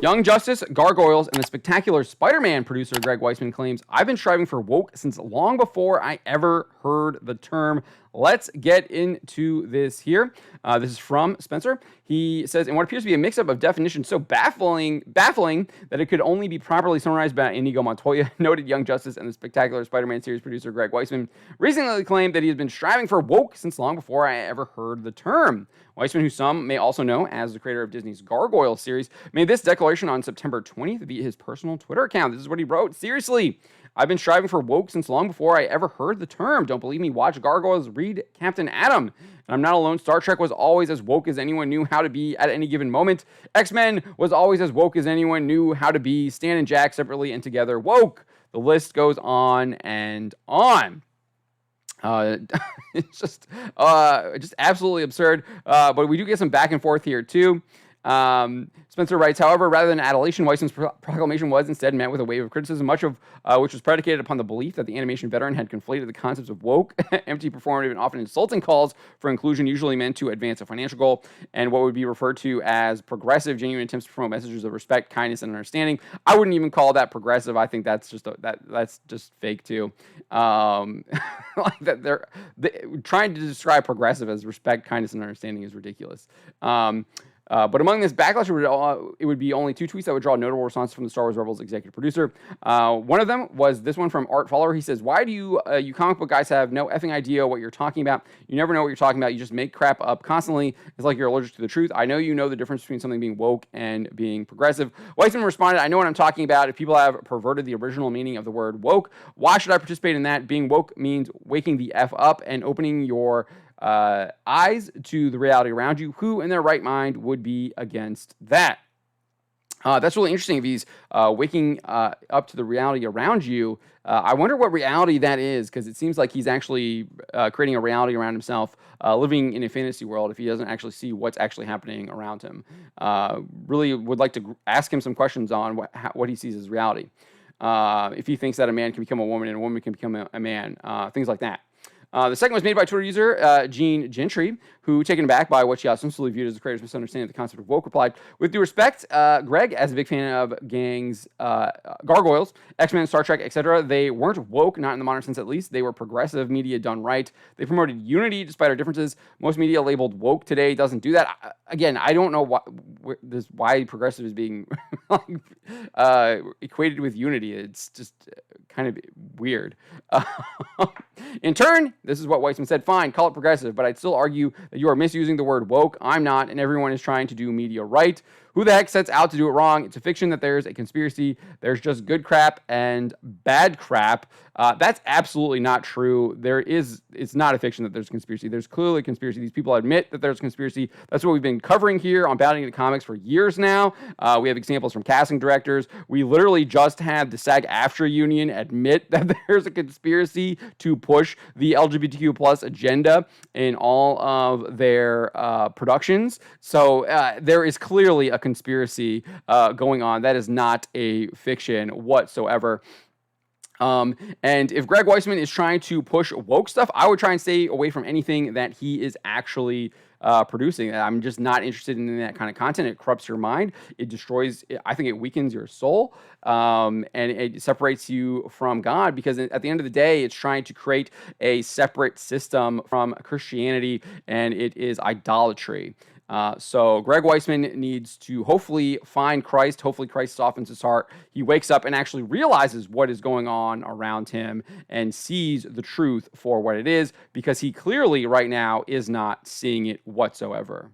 Young Justice, Gargoyles, and the spectacular Spider-Man producer Greg Weisman claims, I've been striving for woke since long before I ever heard the term. Let's get into this here. This is from Spencer. He says, in what appears to be a mix-up of definitions so baffling that it could only be properly summarized by Inigo Montoya, noted Young Justice and the spectacular Spider-Man series producer Greg Weisman recently claimed that he has been striving for woke since long before I ever heard the term. Weisman, who some may also know as the creator of Disney's Gargoyles series, made this declaration on September 20th via his personal Twitter account. This is what he wrote. Seriously, I've been striving for woke since long before I ever heard the term. Don't believe me? Watch Gargoyles, read Captain Atom. And I'm not alone. Star Trek was always as woke as anyone knew how to be at any given moment. X-Men was always as woke as anyone knew how to be. Stan and Jack separately and together woke. The list goes on and on. It's just absolutely absurd. But we do get some back and forth here too. Spencer writes, however, rather than adulation, Weisman's proclamation was instead met with a wave of criticism, much of which was predicated upon the belief that the animation veteran had conflated the concepts of woke, empty, performative, and often insulting calls for inclusion usually meant to advance a financial goal, and what would be referred to as progressive, genuine attempts to promote messages of respect, kindness, and understanding. I wouldn't even call that progressive. I think that's just that's just fake too. Like that they're trying to describe progressive as respect, kindness, and understanding is ridiculous. But among this backlash, it would be only two tweets that would draw notable response from the Star Wars Rebels executive producer. One of them was this one from Art Follower. He says, why do you comic book guys have no effing idea what you're talking about? You never know what you're talking about. You just make crap up constantly. It's like you're allergic to the truth. I know you know the difference between something being woke and being progressive. Weisman responded, I know what I'm talking about. If people have perverted the original meaning of the word woke, why should I participate in that? Being woke means waking the F up and opening your eyes to the reality around you. Who in their right mind would be against that? That's really interesting. If he's waking up to the reality around you, I wonder what reality that is, because it seems like he's actually creating a reality around himself, living in a fantasy world if he doesn't actually see what's actually happening around him. Really would like to ask him some questions on what he sees as reality. If he thinks that a man can become a woman and a woman can become a man, things like that. The second was made by Twitter user Gene Gentry, who, taken aback by what she ostensibly viewed as the creator's misunderstanding of the concept of woke, replied, with due respect, Greg, as a big fan of gangs, Gargoyles, X-Men, Star Trek, etc., they weren't woke, not in the modern sense at least. They were progressive media done right. They promoted unity despite our differences. Most media labeled woke today doesn't do that. Again, I don't know why progressive is being equated with unity. It's just kind of weird. In turn, this is what Weisman said, fine, call it progressive, but I'd still argue that you are misusing the word woke. I'm not, and everyone is trying to do media right. Who the heck sets out to do it wrong? It's a fiction that there's a conspiracy. There's just good crap and bad crap. That's absolutely not true. It's not a fiction that there's a conspiracy. There's clearly a conspiracy. These people admit that there's a conspiracy. That's what we've been covering here on Bounding into Comics for years now. We have examples from casting directors. We literally just had the SAG-AFTRA union admit that there's a conspiracy to push the LGBTQ plus agenda in all of their productions. So there is clearly a conspiracy going on. That is not a fiction whatsoever. And if Greg Weisman is trying to push woke stuff, I would try and stay away from anything that he is actually producing. I'm just not interested in that kind of content. It corrupts your mind. It destroys, I think it weakens your soul. And it separates you from God, because at the end of the day, it's trying to create a separate system from Christianity, and it is idolatry. So Greg Weisman needs to hopefully find Christ. Hopefully Christ softens his heart. He wakes up and actually realizes what is going on around him and sees the truth for what it is, because he clearly right now is not seeing it whatsoever.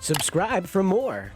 Subscribe for more.